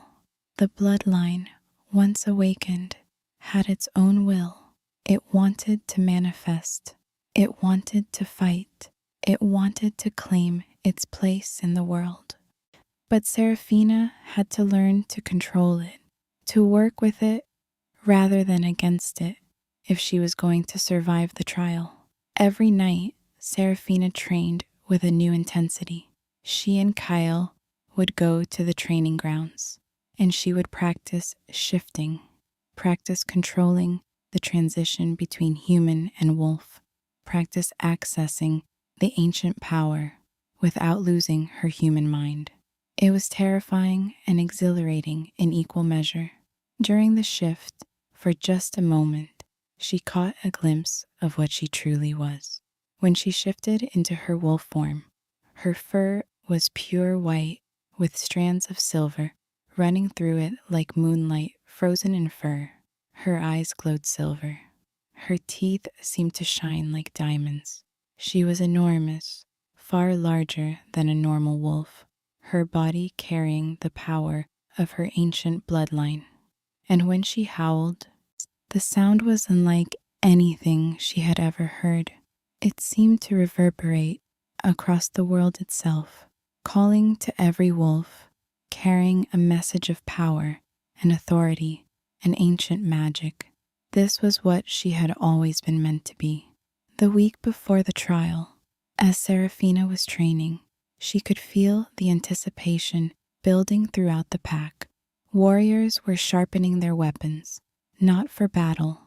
The bloodline, once awakened, had its own will. It wanted to manifest. It wanted to fight. It wanted to claim its place in the world. But Seraphina had to learn to control it, to work with it rather than against it if she was going to survive the trial. Every night, Seraphina trained with a new intensity. She and Kyle would go to the training grounds, and she would practice shifting, practice controlling the transition between human and wolf, practice accessing the ancient power without losing her human mind. It was terrifying and exhilarating in equal measure. During the shift, for just a moment, she caught a glimpse of what she truly was. When she shifted into her wolf form, her fur was pure white with strands of silver running through it like moonlight frozen in fur. Her eyes glowed silver. Her teeth seemed to shine like diamonds. She was enormous, far larger than a normal wolf, her body carrying the power of her ancient bloodline. And when she howled, the sound was unlike anything she had ever heard. It seemed to reverberate across the world itself, calling to every wolf, carrying a message of power and authority and ancient magic. This was what she had always been meant to be. The week before the trial, as Seraphina was training, she could feel the anticipation building throughout the pack. Warriors were sharpening their weapons, not for battle,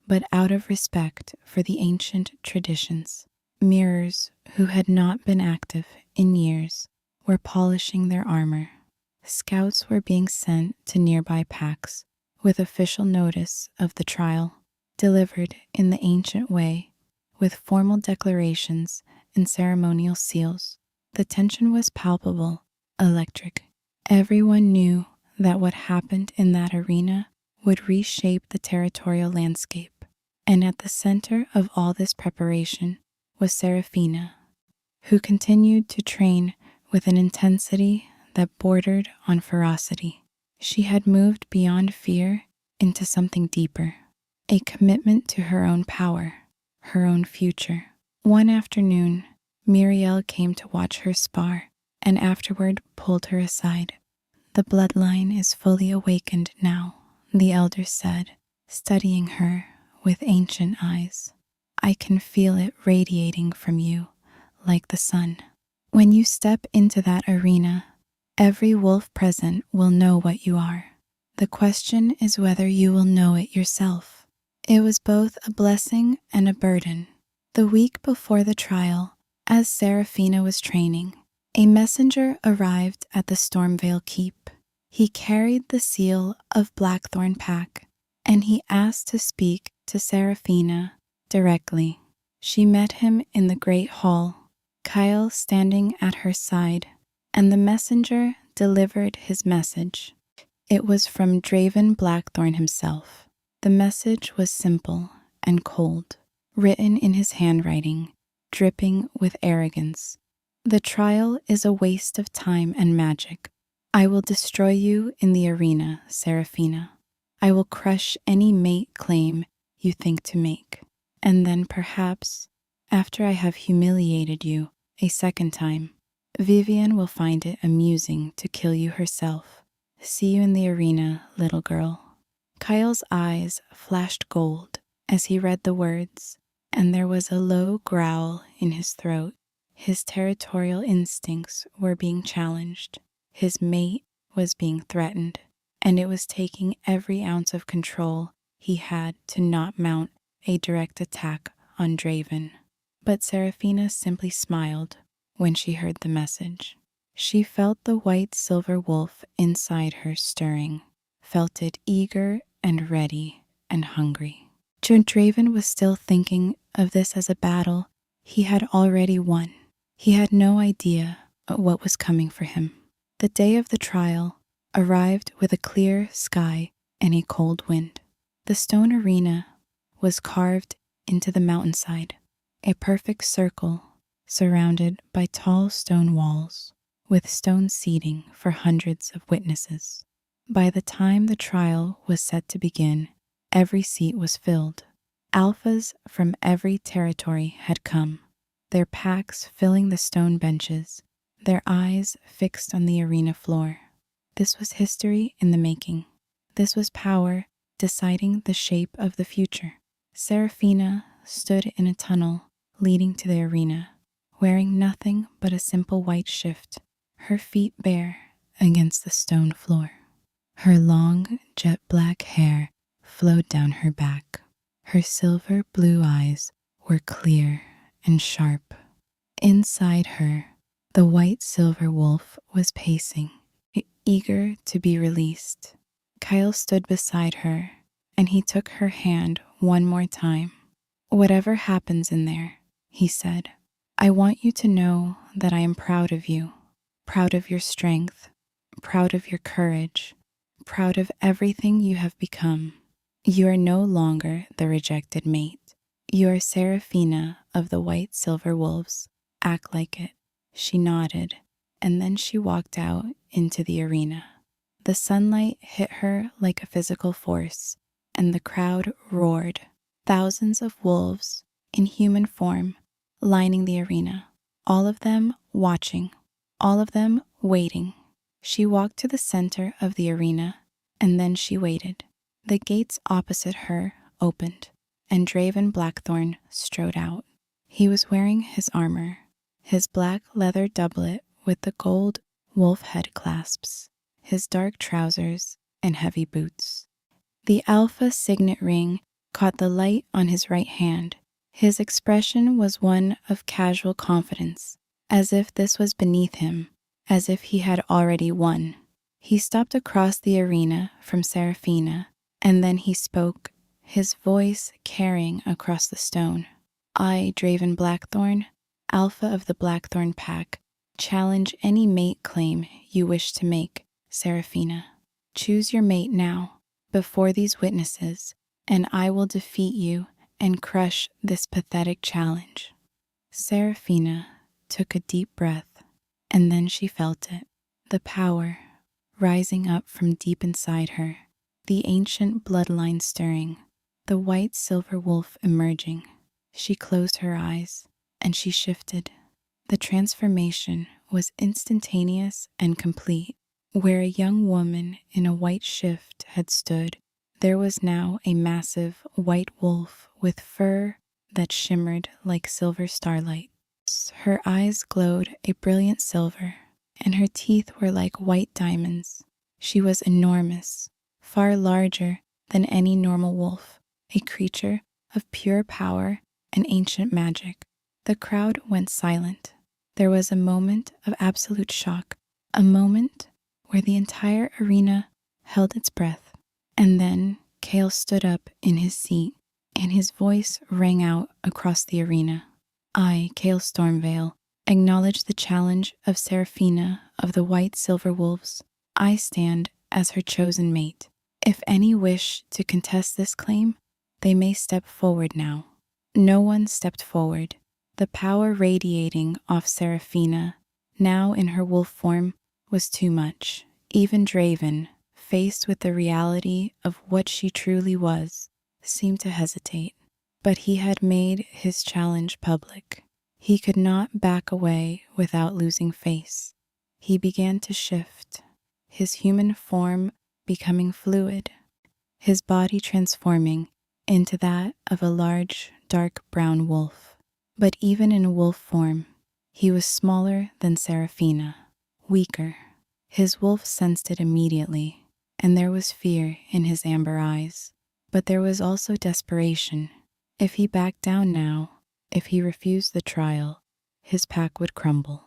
but out of respect for the ancient traditions. Mirrors, who had not been active in years, were polishing their armor. Scouts were being sent to nearby packs with official notice of the trial, delivered in the ancient way, with formal declarations and ceremonial seals. The tension was palpable, electric. Everyone knew that what happened in that arena would reshape the territorial landscape. And at the center of all this preparation was Seraphina, who continued to train with an intensity that bordered on ferocity. She had moved beyond fear into something deeper, a commitment to her own power, her own future. One afternoon, Muriel came to watch her spar and afterward pulled her aside. "The bloodline is fully awakened now," the elder said, studying her with ancient eyes. "I can feel it radiating from you like the sun. When you step into that arena, every wolf present will know what you are. The question is whether you will know it yourself." It was both a blessing and a burden. The week before the trial, as Seraphina was training, a messenger arrived at the Stormvale Keep. He carried the seal of Blackthorn Pack, and he asked to speak to Seraphina directly. She met him in the great hall, Kyle standing at her side, and the messenger delivered his message. It was from Draven Blackthorn himself. The message was simple and cold, written in his handwriting, dripping with arrogance. "The trial is a waste of time and magic. I will destroy you in the arena, Seraphina. I will crush any mate claim you think to make. And then perhaps, after I have humiliated you a second time, Vivian will find it amusing to kill you herself. See you in the arena, little girl." Kyle's eyes flashed gold as he read the words, and there was a low growl in his throat. His territorial instincts were being challenged. His mate was being threatened, and it was taking every ounce of control he had to not mount a direct attack on Draven. But Seraphina simply smiled when she heard the message. She felt the white silver wolf inside her stirring, felt it eager and ready and hungry. Draven was still thinking of this as a battle he had already won. He had no idea what was coming for him. The day of the trial arrived with a clear sky and a cold wind. The stone arena was carved into the mountainside, a perfect circle surrounded by tall stone walls, with stone seating for hundreds of witnesses. By the time the trial was set to begin, every seat was filled. Alphas from every territory had come, their packs filling the stone benches, their eyes fixed on the arena floor. This was history in the making. This was power deciding the shape of the future. Seraphina stood in a tunnel leading to the arena, wearing nothing but a simple white shift, her feet bare against the stone floor. Her long, jet-black hair flowed down her back. Her silver blue eyes were clear and sharp. Inside her, The white silver wolf was pacing, eager to be released. Kyle stood beside her, and he took her hand one more time. "Whatever happens in there," he said, "I want you to know that I am proud of you, proud of your strength, proud of your courage, proud of everything you have become. You are no longer the rejected mate. You are Seraphina of the White Silver Wolves. Act like it." She nodded, and then she walked out into the arena. The sunlight hit her like a physical force, and the crowd roared. Thousands of wolves, in human form, lining the arena, all of them watching, all of them waiting. She walked to the center of the arena, and then she waited. The gates opposite her opened, and Draven Blackthorn strode out. He was wearing his armor, his black leather doublet with the gold wolf head clasps, his dark trousers, and heavy boots. The Alpha signet ring caught the light on his right hand. His expression was one of casual confidence, as if this was beneath him, as if he had already won. He stopped across the arena from Seraphina, and then he spoke, his voice carrying across the stone. "I, Draven Blackthorn, Alpha of the Blackthorn Pack, challenge any mate claim you wish to make, Seraphina. Choose your mate now, before these witnesses, and I will defeat you and crush this pathetic challenge." Seraphina took a deep breath, and then she felt it, the power rising up from deep inside her, the ancient bloodline stirring, the white silver wolf emerging. She closed her eyes, and she shifted. The transformation was instantaneous and complete. Where a young woman in a white shift had stood, there was now a massive white wolf with fur that shimmered like silver starlight. Her eyes glowed a brilliant silver, and her teeth were like white diamonds. She was enormous, far larger than any normal wolf, a creature of pure power and ancient magic. The crowd went silent. There was a moment of absolute shock, a moment where the entire arena held its breath. And then Kale stood up in his seat, and his voice rang out across the arena. "I, Kale Stormvale, acknowledge the challenge of Seraphina of the White Silver Wolves. I stand as her chosen mate. If any wish to contest this claim, they may step forward now." No one stepped forward. The power radiating off Seraphina, now in her wolf form, was too much. Even Draven, faced with the reality of what she truly was, seemed to hesitate. But he had made his challenge public. He could not back away without losing face. He began to shift, his human form becoming fluid, his body transforming into that of a large, dark brown wolf. But even in wolf form, he was smaller than Seraphina, weaker. His wolf sensed it immediately, and there was fear in his amber eyes. But there was also desperation. If he backed down now, if he refused the trial, his pack would crumble.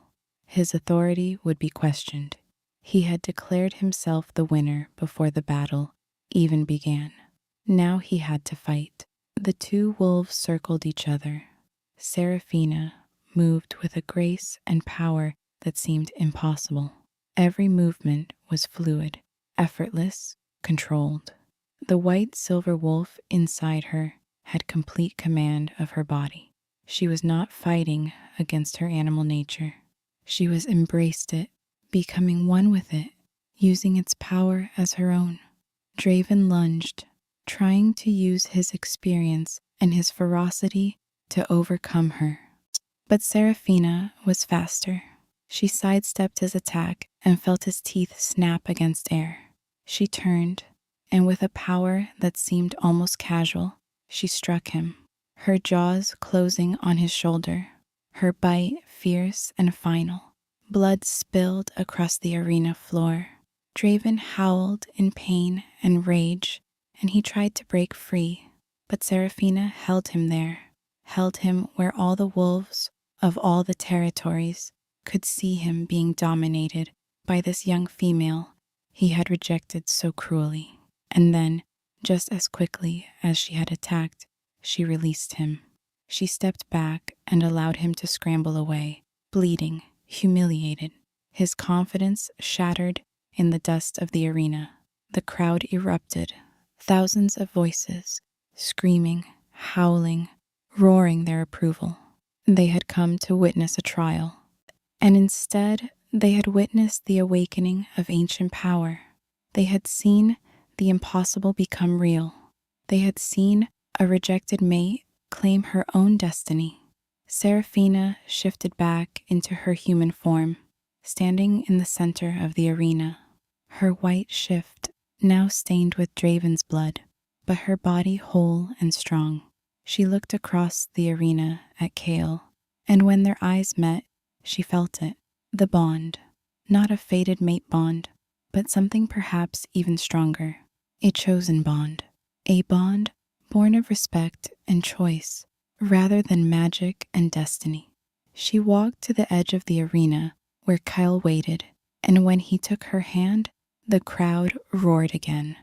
His authority would be questioned. He had declared himself the winner before the battle even began. Now he had to fight. The two wolves circled each other. Seraphina moved with a grace and power that seemed impossible. Every movement was fluid, effortless, controlled. The white silver wolf inside her had complete command of her body. She was not fighting against her animal nature. She was embraced it, becoming one with it, using its power as her own. Draven lunged, trying to use his experience and his ferocity to overcome her. But Seraphina was faster. She sidestepped his attack and felt his teeth snap against air. She turned, and with a power that seemed almost casual, she struck him, her jaws closing on his shoulder, her bite fierce and final. Blood spilled across the arena floor. Draven howled in pain and rage, and he tried to break free, but Seraphina held him there, held him where all the wolves of all the territories could see him being dominated by this young female he had rejected so cruelly. And then, just as quickly as she had attacked, she released him. She stepped back and allowed him to scramble away, bleeding, humiliated, his confidence shattered in the dust of the arena. The crowd erupted, thousands of voices, screaming, howling, roaring their approval. They had come to witness a trial, and instead they had witnessed the awakening of ancient power. They had seen the impossible become real. They had seen a rejected mate claim her own destiny. Seraphina shifted back into her human form, standing in the center of the arena, her white shift now stained with Draven's blood, but her body whole and strong. She looked across the arena at Kale, and when their eyes met, she felt it. The bond, not a fated mate bond, but something perhaps even stronger. A chosen bond. A bond born of respect and choice, rather than magic and destiny. She walked to the edge of the arena where Kyle waited, and when he took her hand, the crowd roared again.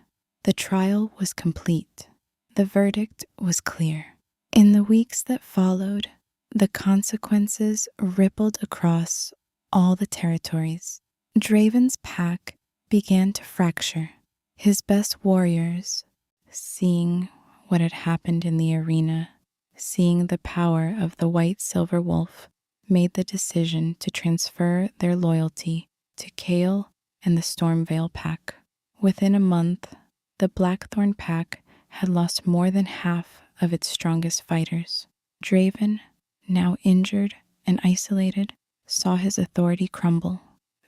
The trial was complete. The verdict was clear. In the weeks that followed, the consequences rippled across all the territories. Draven's pack began to fracture. His best warriors, seeing what had happened in the arena, seeing the power of the white silver wolf, made the decision to transfer their loyalty to Kale and the Stormveil pack. Within a month, the Blackthorn pack had lost more than half of its strongest fighters. Draven, now injured and isolated, saw his authority crumble.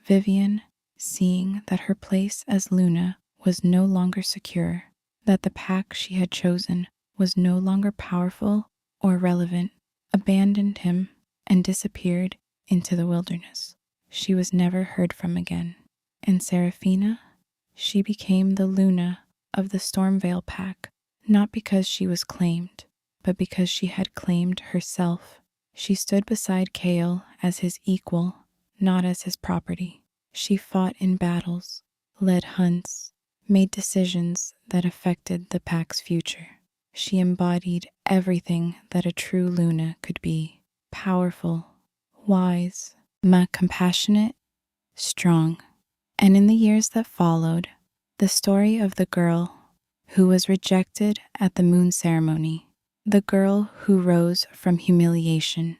Vivian, seeing that her place as Luna was no longer secure, that the pack she had chosen was no longer powerful or relevant, abandoned him and disappeared into the wilderness. She was never heard from again. And Seraphina? She became the Luna of the Stormveil pack, not because she was claimed, but because she had claimed herself. She stood beside Kale as his equal, not as his property. She fought in battles, led hunts, made decisions that affected the pack's future. She embodied everything that a true Luna could be: powerful, wise, compassionate, strong. And in the years that followed, the story of the girl who was rejected at the moon ceremony, the girl who rose from humiliation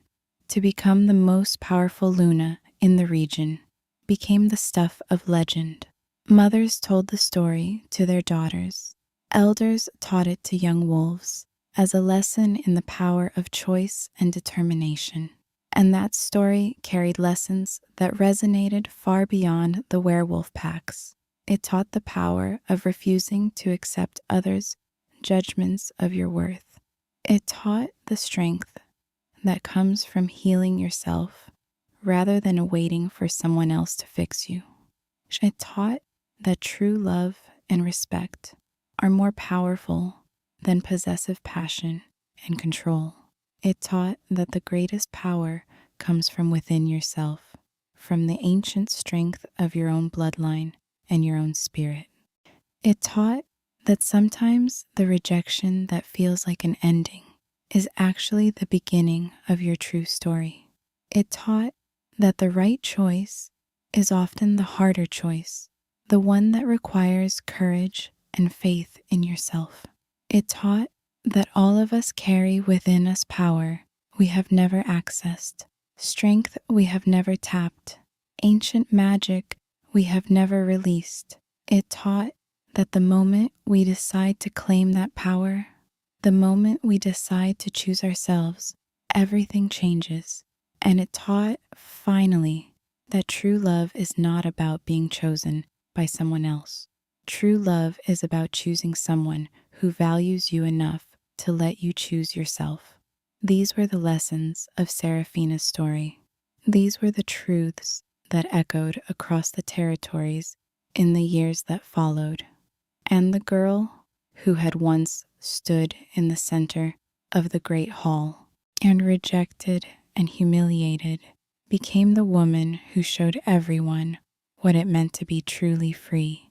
to become the most powerful Luna in the region, became the stuff of legend. Mothers told the story to their daughters. Elders taught it to young wolves as a lesson in the power of choice and determination. And that story carried lessons that resonated far beyond the werewolf packs. It taught the power of refusing to accept others' judgments of your worth. It taught the strength that comes from healing yourself rather than waiting for someone else to fix you. It taught that true love and respect are more powerful than possessive passion and control. It taught that the greatest power comes from within yourself, from the ancient strength of your own bloodline and your own spirit. It taught that sometimes the rejection that feels like an ending is actually the beginning of your true story. It taught that the right choice is often the harder choice, the one that requires courage and faith in yourself. It taught that all of us carry within us power we have never accessed, strength we have never tapped, ancient magic we have never released. It taught that the moment we decide to claim that power, the moment we decide to choose ourselves, everything changes. And it taught, finally, that true love is not about being chosen by someone else. True love is about choosing someone who values you enough to let you choose yourself. These were the lessons of Seraphina's story. These were the truths that echoed across the territories in the years that followed. And the girl who had once stood in the center of the great hall and rejected and humiliated became the woman who showed everyone what it meant to be truly free.